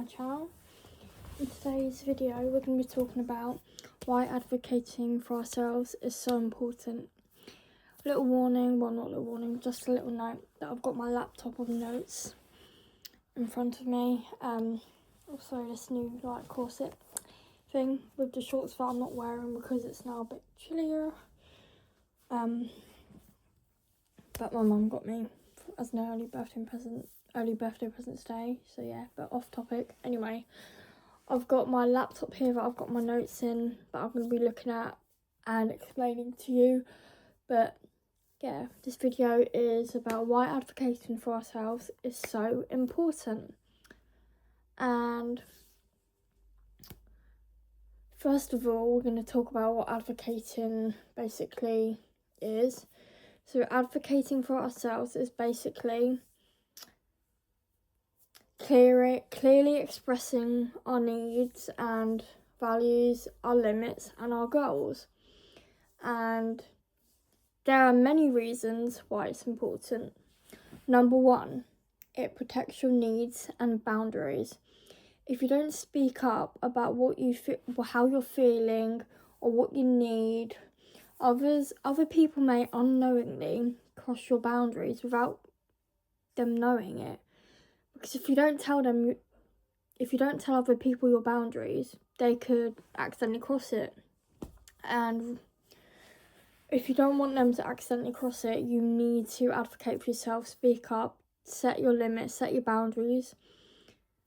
my channel. In today's video we're going to be talking about why advocating for ourselves is so important. Little warning, well not little warning, just a little note that I've got my laptop of notes in front of me. Also this new corset thing with the shorts that I'm not wearing because it's now a bit chillier. But my mum got me as an early birthday present today, so yeah, but off topic. Anyway, I've got my laptop here that I've got my notes in that I'm going to be looking at and explaining to you. But yeah, this video is about why advocating for ourselves is so important. And first of all, we're going to talk about what advocating basically is. So advocating for ourselves is basically clearly expressing our needs and values, our limits and our goals. And there are many reasons why it's important. Number one, it protects your needs and boundaries. If you don't speak up about what you feel, how you're feeling or what you need, other people may unknowingly cross your boundaries without them knowing it. Because if you don't tell other people your boundaries, they could accidentally cross it. And if you don't want them to accidentally cross it, you need to advocate for yourself, speak up, set your limits, set your boundaries,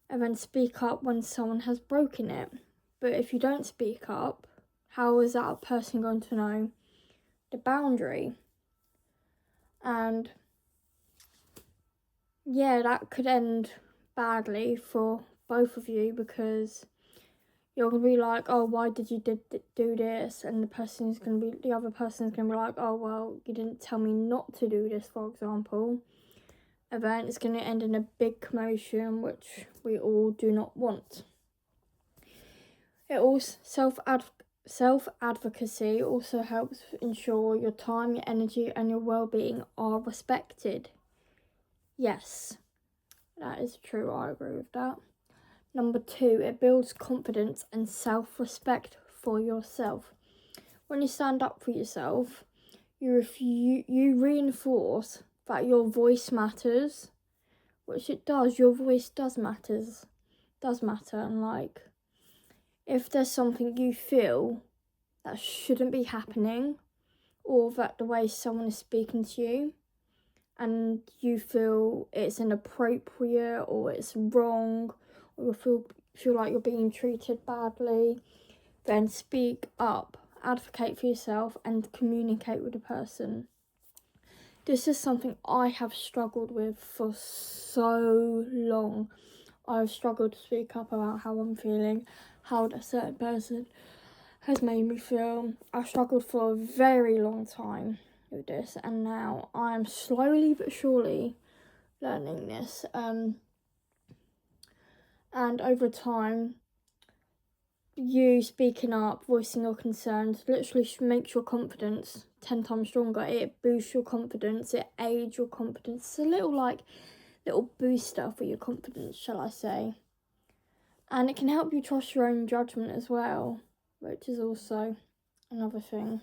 and then speak up when someone has broken it. But if you don't speak up, how is that person going to know the boundary? And yeah, that could end badly for both of you, because you're going to be like, oh, why did you do this? And the other person's going to be like, oh, well, you didn't tell me not to do this, for example. And then it's going to end in a big commotion, which we all do not want. It also self-advocacy also helps ensure your time, your energy and your well-being are respected. Yes, that is true, I agree with that. Number two, it builds confidence and self-respect for yourself. When you stand up for yourself, you reinforce that your voice matters, which it does. Your voice does matter, and if there's something you feel that shouldn't be happening, or that the way someone is speaking to you, and you feel it's inappropriate or it's wrong, or you feel like you're being treated badly, then speak up, advocate for yourself and communicate with the person. This is something I have struggled with for so long. I've struggled to speak up about how I'm feeling, how a certain person has made me feel. I've struggled for a very long time with this, and now I am slowly but surely learning this. And over time, you speaking up, voicing your concerns, literally makes your confidence 10 times stronger. It boosts your confidence, it aids your confidence. It's a little booster for your confidence, shall I say. And it can help you trust your own judgment as well, which is also another thing.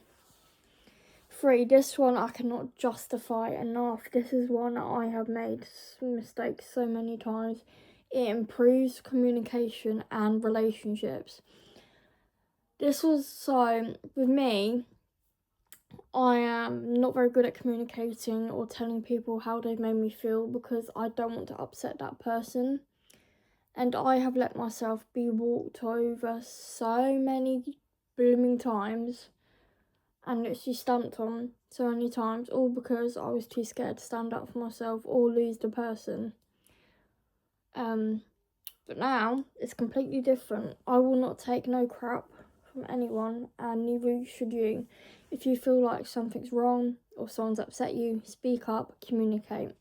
3, this one I cannot justify enough. This is one I have made mistakes so many times. It improves communication and relationships. This was so, with me, I am not very good at communicating or telling people how they've made me feel, because I don't want to upset that person. And I have let myself be walked over so many blooming times and literally stamped on so many times, all because I was too scared to stand up for myself or lose the person. But now it's completely different. I will not take no crap from anyone, and neither should you. If you feel like something's wrong or someone's upset you, speak up, communicate.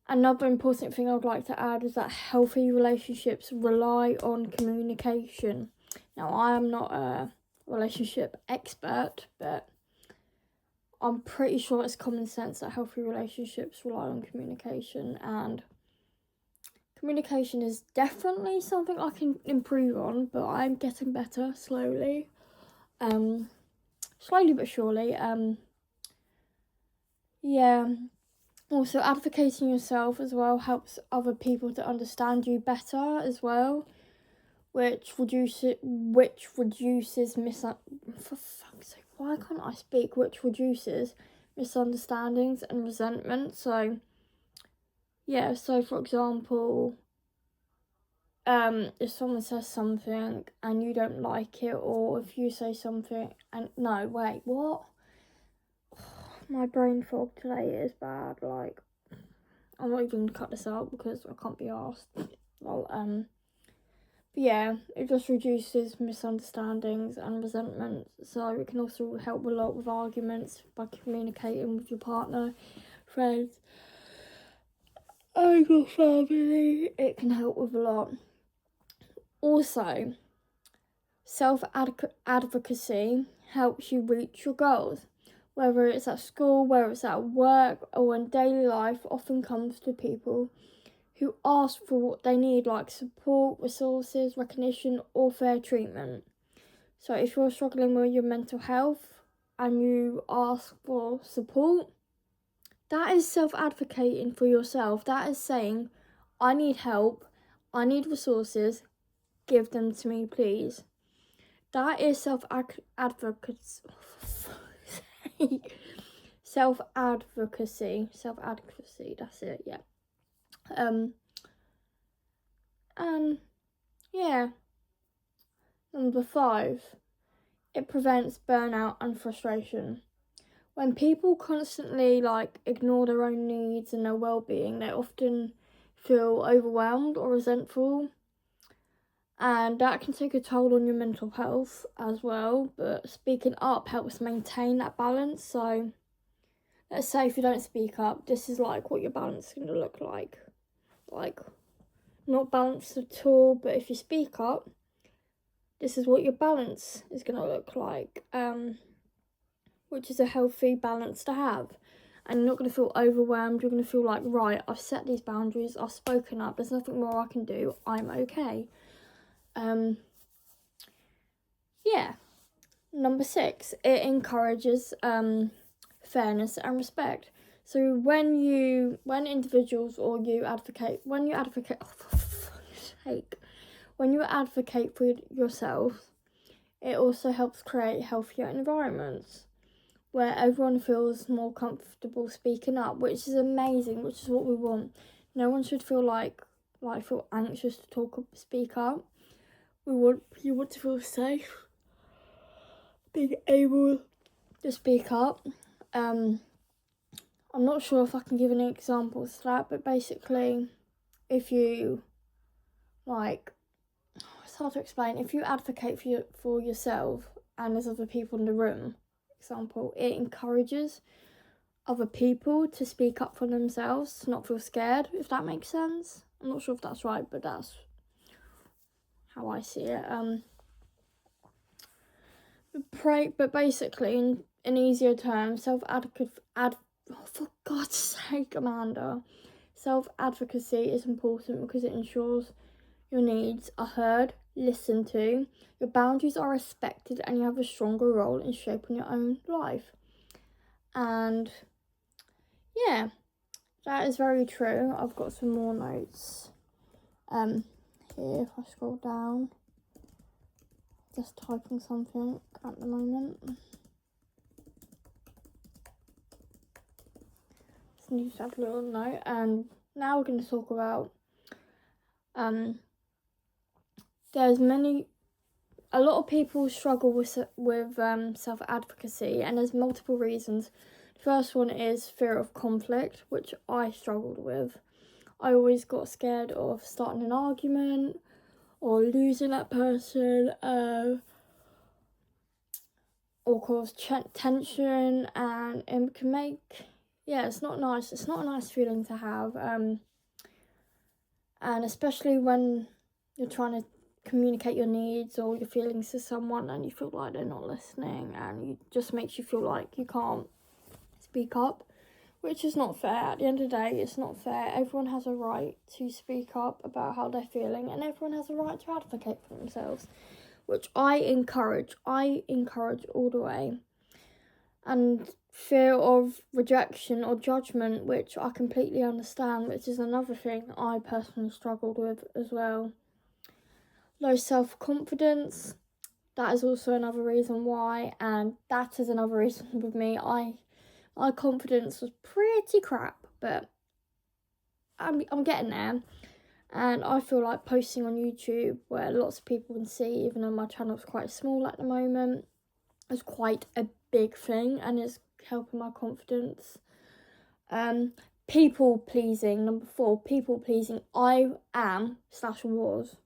Another important thing I would like to add is that healthy relationships rely on communication. Now, I am not a relationship expert, but I'm pretty sure it's common sense that healthy relationships rely on communication, and communication is definitely something I can improve on, but I'm getting better slowly. Slowly but surely. Yeah. Also, advocating yourself as well helps other people to understand you better as well, which reduces for fuck's sake, why can't I speak? Which reduces misunderstandings and resentment. So, yeah. So, for example, if someone says something and you don't like it, or if you say something and no, wait, what? My brain fog today is bad. Like, I'm not even gonna cut this out because I can't be asked. Well, but yeah, it just reduces misunderstandings and resentment. So it can also help a lot with arguments by communicating with your partner, friends, and your family. It can help with a lot. Also, self-advocacy helps you reach your goals. Whether it's at school, whether it's at work, or in daily life, often comes to people who ask for what they need, like support, resources, recognition, or fair treatment. So if you're struggling with your mental health and you ask for support, that is self-advocating for yourself. That is saying, I need help, I need resources, give them to me, please. That is self-advocacy. Self-advocacy, that's it, yeah. And yeah. Number 5, it prevents burnout and frustration. When people constantly ignore their own needs and their well-being, they often feel overwhelmed or resentful, and that can take a toll on your mental health as well. But speaking up helps maintain that balance. So let's say if you don't speak up, this is what your balance is going to look like. Not balanced at all, but if you speak up, this is what your balance is going to look like, which is a healthy balance to have. And you're not going to feel overwhelmed. You're going to feel like, right, I've set these boundaries, I've spoken up, there's nothing more I can do, I'm okay. Yeah. Number 6, it encourages fairness and respect. So when individuals or you advocate, when you advocate for yourself, it also helps create healthier environments where everyone feels more comfortable speaking up, which is amazing, which is what we want. No one should feel feel anxious to speak up. You want to feel safe being able to speak up. I'm not sure if I can give any examples to that, but basically, if you it's hard to explain. If you advocate for yourself and there's other people in the room, for example, it encourages other people to speak up for themselves, to not feel scared, if that makes sense. I'm not sure if that's right, but that's how I see it. But basically, in easier terms, for God's sake, Amanda, self-advocacy is important because it ensures your needs are heard, listened to, your boundaries are respected, and you have a stronger role in shaping your own life. And yeah, that is very true. I've got some more notes. Here, if I scroll down, just typing something at the moment. Just need to add a little note. And now we're going to talk about a lot of people struggle with self-advocacy, and there's multiple reasons. The first one is fear of conflict, which I struggled with. I always got scared of starting an argument or losing that person, or cause tension, and it can make, it's not nice. It's not a nice feeling to have, and especially when you're trying to communicate your needs or your feelings to someone and you feel like they're not listening, and it just makes you feel like you can't speak up, which is not fair. At the end of the day, it's not fair. Everyone has a right to speak up about how they're feeling, and everyone has a right to advocate for themselves, which I encourage. I encourage all the way. And fear of rejection or judgment, which I completely understand, which is another thing I personally struggled with as well. Low self-confidence, that is also another reason why, and that is another reason with me. My confidence was pretty crap, but I'm getting there. And I feel like posting on YouTube, where lots of people can see, even though my channel's quite small at the moment, is quite a big thing and is helping my confidence. People pleasing, number 4, people pleasing. I am / was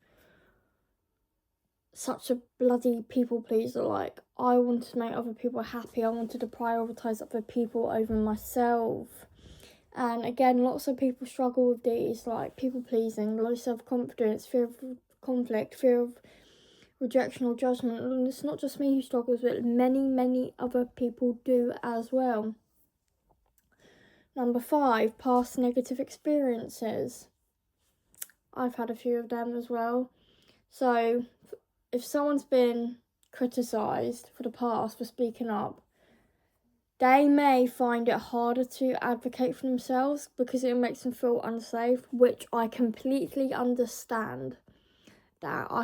such a bloody people pleaser. Like, I wanted to make other people happy. I wanted to prioritise other people over myself. And again, lots of people struggle with these, like people pleasing, low self-confidence, fear of conflict, fear of rejection or judgment. And it's not just me who struggles with it, many other people do as well. Number 5, past negative experiences. I've had a few of them as well. So if someone's been criticised for the past for speaking up, they may find it harder to advocate for themselves because it makes them feel unsafe, which I completely understand. And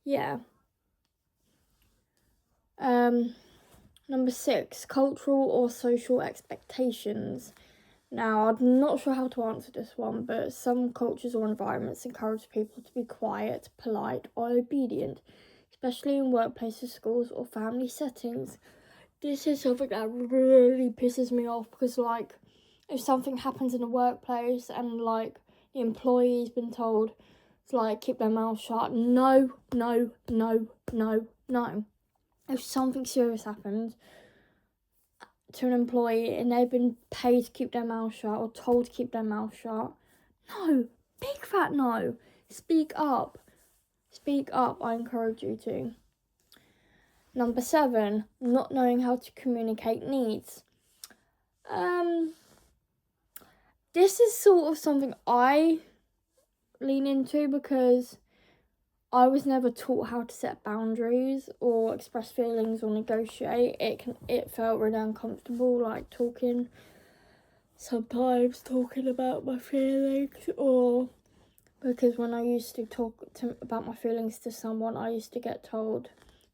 yeah. Number 6, cultural or social expectations. Now, I'm not sure how to answer this one, but some cultures or environments encourage people to be quiet, polite, or obedient, especially in workplaces, schools, or family settings. This is something that really pisses me off because, like, if something happens in a workplace and, like, the employee's been told to, like, keep their mouth shut, no. If something serious happens to an employee and they've been paid to keep their mouth shut or told to keep their mouth shut, no, big fat no. Speak up, I encourage you to. Number 7, not knowing how to communicate needs. This is sort of something I lean into because I was never taught how to set boundaries or express feelings or negotiate. It felt really uncomfortable, like sometimes talking about my feelings, or because when I used to talk about my feelings to someone, I used to get told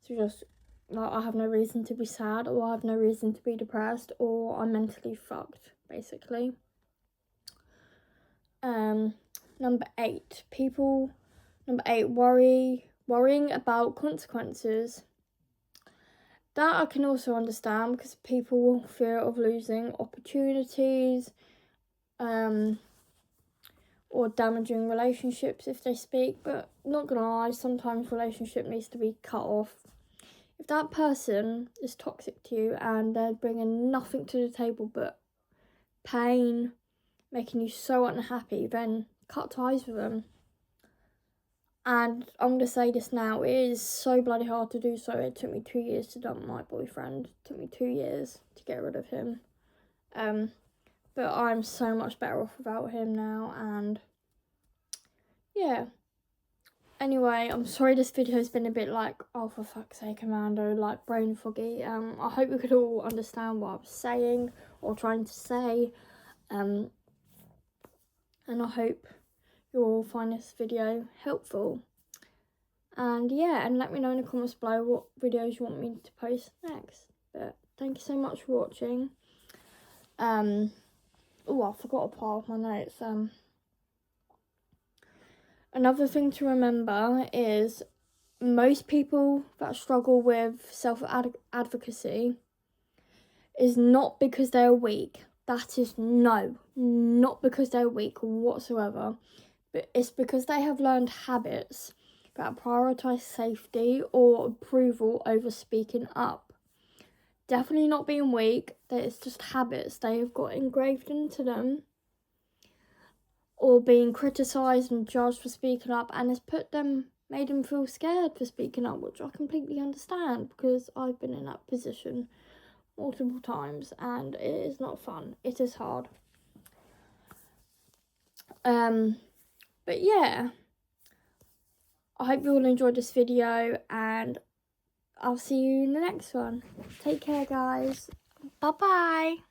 to just, like, I have no reason to be sad, or I have no reason to be depressed, or I'm mentally fucked, basically. Number 8, worrying about consequences. That I can also understand because people will fear of losing opportunities, or damaging relationships if they speak. But not gonna lie, sometimes relationship needs to be cut off. If that person is toxic to you and they're bringing nothing to the table but pain, making you so unhappy, then cut ties with them. And I'm going to say this now, it is so bloody hard to do so. It took me 2 years to dump my boyfriend. It took me 2 years to get rid of him. But I'm so much better off without him now, and yeah. Anyway, I'm sorry this video has been a bit like, oh for fuck's sake, Amanda, like brain foggy. I hope you could all understand what I was saying or trying to say. And I hope you all find this video helpful. And yeah, and let me know in the comments below what videos you want me to post next. But thank you so much for watching. Oh, I forgot a part of my notes. Another thing to remember is most people that struggle with self-advocacy is not because they're weak. That is not because they're weak whatsoever. But it's because they have learned habits that prioritise safety or approval over speaking up. Definitely not being weak, that it's just habits they have got engraved into them, or being criticised and judged for speaking up, and it's made them feel scared for speaking up, which I completely understand because I've been in that position multiple times, and it is not fun. It is hard. But yeah, I hope you all enjoyed this video, and I'll see you in the next one. Take care, guys. Bye bye.